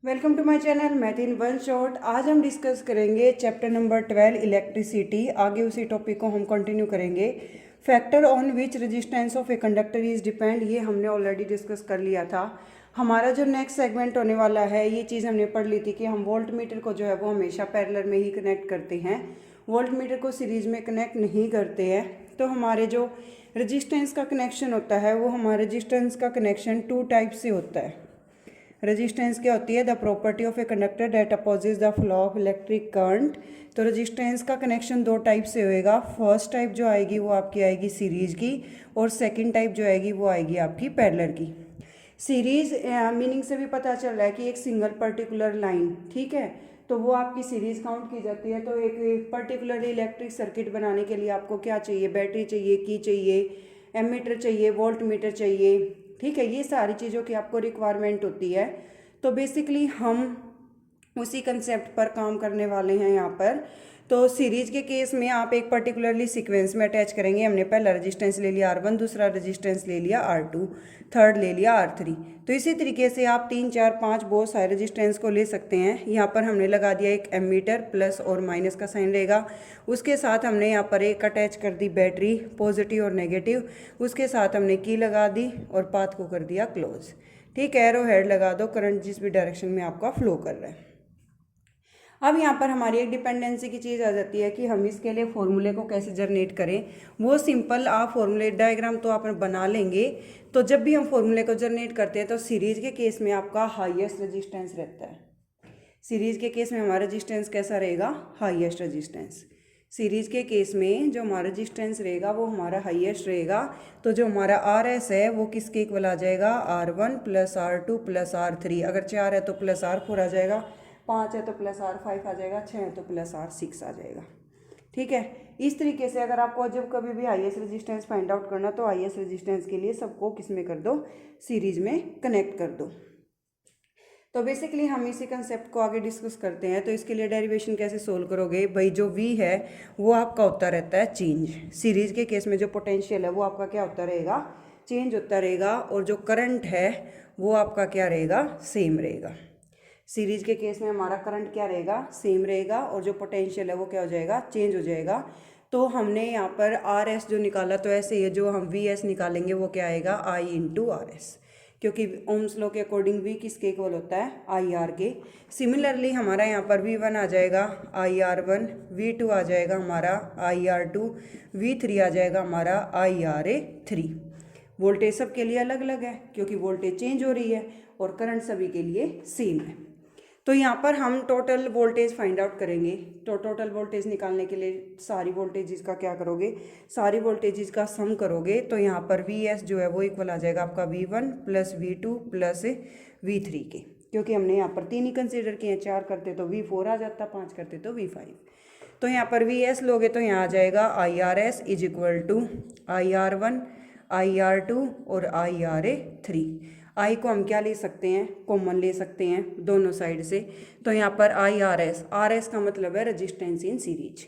Welcome to my channel math in one shot. आज हम discuss करेंगे चैप्टर नंबर 12 इलेक्ट्रिसिटी। आगे उसी टॉपिक को हम कंटिन्यू करेंगे। Factor on which resistance of a conductor is depend, ये हमने ऑलरेडी डिस्कस कर लिया था। हमारा जो नेक्स्ट सेगमेंट होने वाला है, ये चीज़ हमने पढ़ ली थी कि हम वोल्ट मीटर को जो है वो हमेशा पैरेलल में ही कनेक्ट करते हैं, वोल्ट मीटर को सीरीज में कनेक्ट नहीं करते हैं। तो हमारे जो रजिस्टेंस का कनेक्शन होता है वो हमारे रजिस्टेंस का कनेक्शन टू टाइप से होता है। रेजिस्टेंस क्या होती है? The property of a conductor that opposes the flow of electric current. तो रेजिस्टेंस का कनेक्शन दो टाइप से होएगा। फर्स्ट टाइप जो आएगी वो आपकी आएगी सीरीज की, और सेकंड टाइप जो आएगी वो आएगी आपकी पैरेलल की। सीरीज मीनिंग से भी पता चल रहा है कि एक सिंगल पर्टिकुलर लाइन, ठीक है, तो वो आपकी सीरीज काउंट की जाती है। तो एक पर्टिकुलर इलेक्ट्रिक सर्किट बनाने के लिए आपको क्या चाहिए? बैटरी चाहिए, की चाहिए, एमीटर चाहिए, वोल्ट मीटर चाहिए, ठीक है। ये सारी चीज़ों की आपको रिक्वायरमेंट होती है। तो बेसिकली हम उसी कंसेप्ट पर काम करने वाले हैं यहाँ पर। तो सीरीज के केस में आप एक पर्टिकुलरली सीक्वेंस में अटैच करेंगे। हमने पहला रेजिस्टेंस ले लिया R1, दूसरा रेजिस्टेंस ले लिया R2, थर्ड ले लिया R3। तो इसी तरीके से आप 3, 4, 5 बहुत सारे रेजिस्टेंस को ले सकते हैं। यहाँ पर हमने लगा दिया एक एमीटर, प्लस और माइनस का साइन रहेगा। उसके साथ हमने यहाँ पर एक अटैच कर दी बैटरी, पॉजिटिव और नेगेटिव। उसके साथ हमने की लगा दी और पाथ को कर दिया क्लोज, ठीक है। एरो हेड लगा दो, करंट जिस भी डायरेक्शन में आपका फ्लो कर रहा है। अब यहाँ पर हमारी एक डिपेंडेंसी की चीज़ आ जाती है कि हम इसके लिए फॉर्मूले को कैसे जनरेट करें। वो सिंपल आप फॉर्मूले डायग्राम तो आप बना लेंगे। तो जब भी हम फॉर्मूले को जनरेट करते हैं तो सीरीज के केस में आपका हाईएस्ट रेजिस्टेंस रहता है। सीरीज के केस में हमारा रेजिस्टेंस कैसा रहेगा? Highest resistance. सीरीज के केस में जो हमारा रेजिस्टेंस रहेगा वो हमारा हाईएस्ट रहेगा। तो जो हमारा आर एस है वो किसके इक्वल आ जाएगा? R1 plus R2 plus R3। अगर 4 है तो प्लस R4 आ जाएगा, 5 है तो प्लस R5 आ जाएगा, 6 है तो प्लस R6 आ जाएगा, ठीक है। इस तरीके से अगर आपको जब कभी भी हाईएस्ट रेजिस्टेंस फाइंड आउट करना तो हाईएस्ट रेजिस्टेंस के लिए सबको किस में कर दो? सीरीज में कनेक्ट कर दो। तो बेसिकली हम इसी कंसेप्ट को आगे डिस्कस करते हैं। तो इसके लिए डेरिवेशन कैसे सोल्व करोगे भाई? जो V है वो आपका होता रहता है चेंज। सीरीज के केस में जो पोटेंशियल है वो आपका क्या होता रहेगा? चेंज होता रहेगा। और जो करंट है वो आपका क्या रहेगा? सेम रहेगा। सीरीज के केस में हमारा करंट क्या रहेगा? सेम रहेगा। और जो पोटेंशियल है वो क्या हो जाएगा? चेंज हो जाएगा। तो हमने यहाँ पर आर एस जो निकाला, तो ऐसे ही जो हम वी एस निकालेंगे वो क्या आएगा? I इंटू आर एस, क्योंकि ओम्स लॉ के अकॉर्डिंग वी किसके इक्वल होता है? आई आर के। सिमिलरली हमारा यहाँ पर V1 आ जाएगा IR1, V2 आ जाएगा हमारा IR2, V3 आ जाएगा हमारा IRA3। वोल्टेज सबके लिए अलग अलग है क्योंकि वोल्टेज चेंज हो रही है और करंट सभी के लिए सेम है। तो यहाँ पर हम टोटल वोल्टेज फाइंड आउट करेंगे। तो टोटल वोल्टेज निकालने के लिए सारी वोल्टेजेस का क्या करोगे? सारी वोल्टेजेस का सम करोगे। तो यहाँ पर VS जो है वो इक्वल आ जाएगा आपका V1 plus V2 plus V3 के, क्योंकि हमने यहाँ पर 3 ही कंसिडर किए हैं। 4 करते तो V4 आ जाता, 5 करते तो V5। तो यहाँ पर VS लोगे तो यहाँ आ जाएगा IRS is equal to IR1, IR2 और IRA3। आई को हम क्या ले सकते हैं? कॉमन ले सकते हैं दोनों साइड से। तो यहाँ पर IRS, RS का मतलब है रेजिस्टेंस इन सीरीज,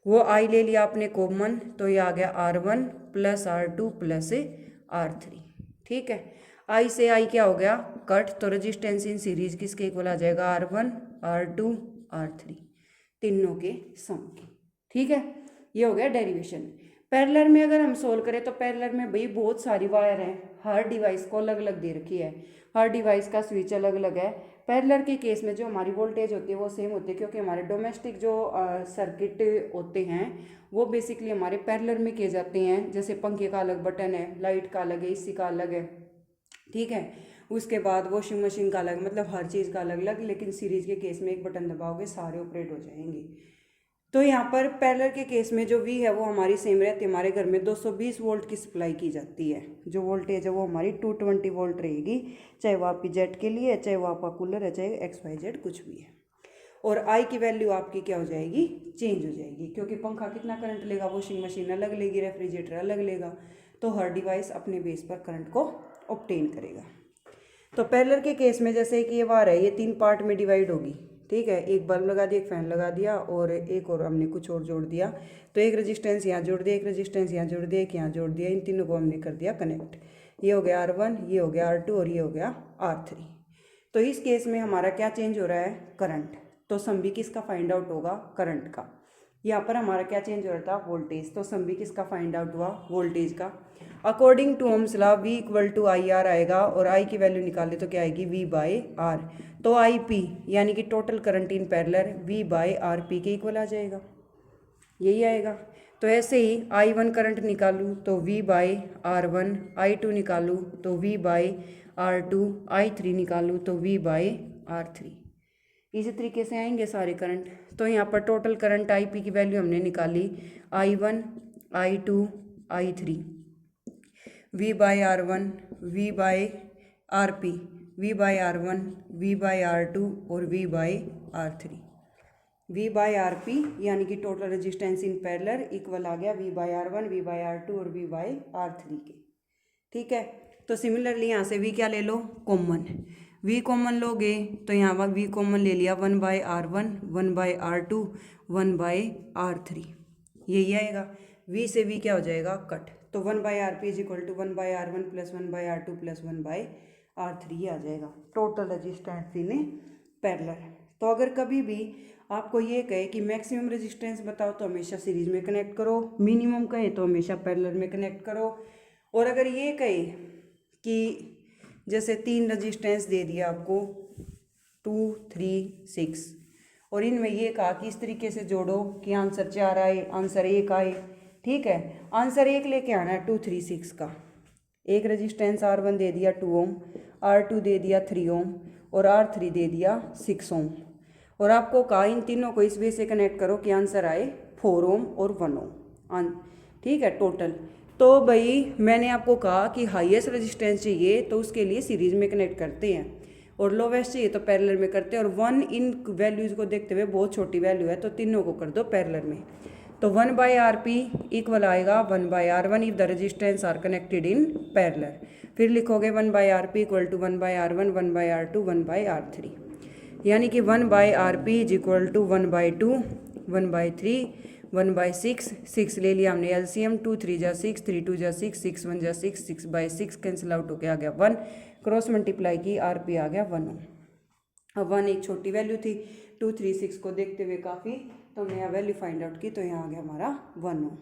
वो आई ले लिया आपने कॉमन, तो ये आ गया R1 plus R2 plus R3, ठीक है। आई से आई क्या हो गया? कट। तो रेजिस्टेंस इन सीरीज किसके इक्वल आ जाएगा? R1, R2, R3, तीनों के सम की, ठीक है। ये हो गया डेरिवेशन। पैरेलल में अगर हम सोल्व करें तो पैरेलल में भाई बहुत सारी वायर हैं, हर डिवाइस को अलग अलग दे रखी है, हर डिवाइस का स्विच अलग अलग है। पैरेलल के केस में जो हमारी वोल्टेज होती है वो सेम होती है, क्योंकि हमारे डोमेस्टिक जो सर्किट होते हैं वो बेसिकली हमारे पैरेलल में किए जाते हैं। जैसे पंखे का अलग बटन है, लाइट का अलग है, एसी का अलग है, ठीक है। उसके बाद वॉशिंग मशीन का अलग, मतलब हर चीज़ का अलग अलग। लेकिन सीरीज के केस में एक बटन दबाओगे सारे ऑपरेट हो जाएंगे। तो यहाँ पर पैरेलल के केस में जो V है वो हमारी सेम रहती है। हमारे घर में 220 वोल्ट की सप्लाई की जाती है। जो वोल्टेज है वो हमारी 220 वोल्ट रहेगी, चाहे वो आपकी जेट के लिए है, चाहे वो आपका कूलर है, चाहे XYZ कुछ भी है। और I की वैल्यू आपकी क्या हो जाएगी? चेंज हो जाएगी, क्योंकि पंखा कितना करंट लेगा, वॉशिंग मशीन अलग लेगी, रेफ्रिजरेटर अलग लेगा। तो हर डिवाइस अपने बेस पर करंट को ऑब्टेन करेगा। तो पैरेलल के केस में जैसे कि ये वायर है, ये 3 पार्ट में डिवाइड होगी, ठीक है। एक बल्ब लगा दिया, एक फैन लगा दिया, और एक और हमने कुछ और जोड़ दिया। तो एक रेजिस्टेंस यहाँ जोड़ दिया, एक रेजिस्टेंस यहाँ जोड़ दिया, एक यहाँ जोड़ दिया। इन तीनों को हमने कर दिया कनेक्ट। ये हो गया R1, ये हो गया R2 और ये हो गया R3। तो इस केस में हमारा क्या चेंज हो रहा है, करंट। तो सम भी किसका फाइंड आउट होगा, करंट का। यहाँ पर हमारा क्या चेंज हो रहा था, वोल्टेज। तो सम भी किसका फाइंड आउट हुआ, वोल्टेज का। According to Ohm's law V equal to I R आएगा, और I की वैल्यू निकाले तो क्या आएगी, V बाई आर। तो IP यानी कि total current in parallel V by R P के इक्वल आ जाएगा, यही आएगा। तो ऐसे ही I1 करंट निकालूँ तो V बाई R1, I2 निकालूँ तो V बाई R2, I3 निकालूँ तो V बाई R3। इसी तरीके से आएंगे सारे करंट। तो यहाँ पर टोटल करंट IP की वैल्यू हमने निकाली, I1, I2, I3, V by R1, V by RP, V by R1, V by R2 और V by R3। V by R P यानी कि total resistance in parallel equal आ गया V by R1, V by R2 और V by R3 के। ठीक है, तो सिमिलरली यहाँ से V क्या ले लो, कॉमन। V कॉमन लोगे तो यहाँ पर V कॉमन ले लिया, 1 by R1, 1 by R2, 1 by R3, यही आएगा। V से V क्या हो जाएगा, कट। तो 1 by R P is equal to 1 by R1 plus 1 by R2 plus 1 by R3 आ जाएगा, टोटल रेजिस्टेंस इन पैरेलल। तो अगर कभी भी आपको ये कहे कि मैक्सिमम रेजिस्टेंस बताओ तो हमेशा सीरीज में कनेक्ट करो, मिनिमम कहे तो हमेशा पैरेलल में कनेक्ट करो। और अगर ये कहे कि जैसे 3 रेजिस्टेंस दे दिया आपको 2, 3, 6, और इनमें ये कहा कि इस तरीके से जोड़ो कि आंसर 4 आए, आंसर 1 आए। ठीक है, आंसर 1 लेके आना है 2, 3, 6 का। एक रेजिस्टेंस R1 दे दिया 2 ओम, R2 दे दिया 3 ओम और R3 दे दिया 6 ओम। और आपको कहा इन तीनों को इस वे से कनेक्ट करो कि आंसर आए 4 ओम और 1 ओम। ठीक है, टोटल। तो भाई मैंने आपको कहा कि हाईएस्ट रेजिस्टेंस चाहिए तो उसके लिए सीरीज में कनेक्ट करते हैं, और लोवेस्ट चाहिए तो पैरेलल में करते हैं। और 1 इन वैल्यूज़ को देखते हुए बहुत छोटी वैल्यू है तो तीनों को कर दो पैरेलल में। तो 1 बाई आर पी इक्वल आएगा 1 by R1 if the resistance are connected in parallel. फिर लिखोगे 1 by R P equal to 1 by R1, 1 by R2, 1 by R3, यानी कि 1 by R P is equal to 1 by 2, 1 by 3, 1 by 6, 6 ले लिया हमने LCM, 2 3 जा 6, 3 2 जा 6, 6 1 जा 6, 6 बाई 6 कैंसिल आउट होके आ गया 1, क्रॉस मल्टीप्लाई की आर पी आ गया 1 ओम। अब 1 एक छोटी वैल्यू थी, 2 3 6 को देखते हुए काफ़ी, तो हमने यहाँ वैल्यू फाइंड आउट की तो यहाँ आ गया हमारा 1 ओम।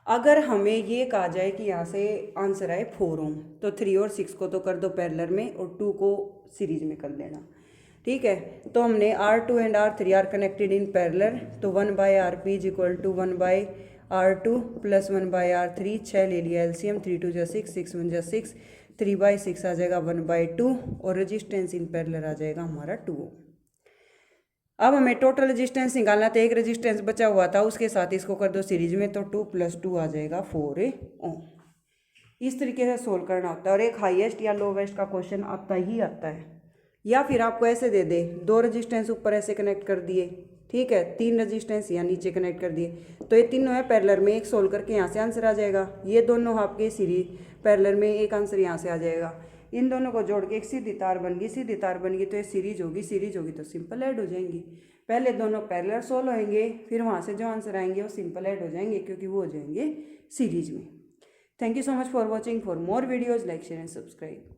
अगर हमें ये कहा जाए कि यहाँ से आंसर आए 4 ओम, तो 3 और 6 को तो कर दो पैरेलल में और 2 को सीरीज में कर देना। ठीक है, तो हमने R2 and R3 are connected in parallel, तो 1 by R P is equal to 1 by R2 plus 1 by R3, 6 ले लिया LCM, 3 2 जा 6, 6 1 जा 6, 3 बाई 6 आ जाएगा 1 बाई 2, और रेजिस्टेंस इन पैरेलल आ जाएगा हमारा 2 ओम। अब हमें टोटल रेजिस्टेंस निकालना था, एक रेजिस्टेंस बचा हुआ था उसके साथ इसको कर दो सीरीज में, तो 2 + 2 आ जाएगा 4 ओम। इस तरीके से सोल्व करना होता है, और एक हाईएस्ट या लोवेस्ट का क्वेश्चन आता ही आता है। या फिर आपको ऐसे दे दे, 2 रेजिस्टेंस ऊपर ऐसे कनेक्ट कर दिए, ठीक है, 3 रेजिस्टेंस यहाँ नीचे कनेक्ट कर दिए, तो ये तीनों है पैरेलल में, एक सोल्व करके यहाँ से आंसर आ जाएगा। ये दोनों आपके सीरीज पैरेलल में, एक आंसर यहाँ से आ जाएगा। इन दोनों को जोड़ के एक सीधी तार बन गई, सीधी तार बन गई तो ये सीरीज होगी, सीरीज होगी तो सिंपल ऐड हो जाएंगी। पहले दोनों पैरेलल सोल्व होंगे, फिर वहाँ से जो आंसर आएंगे वो सिंपल ऐड हो जाएंगे क्योंकि वो हो जाएंगे सीरीज में। Thank you so much for watching. For more videos like share and subscribe.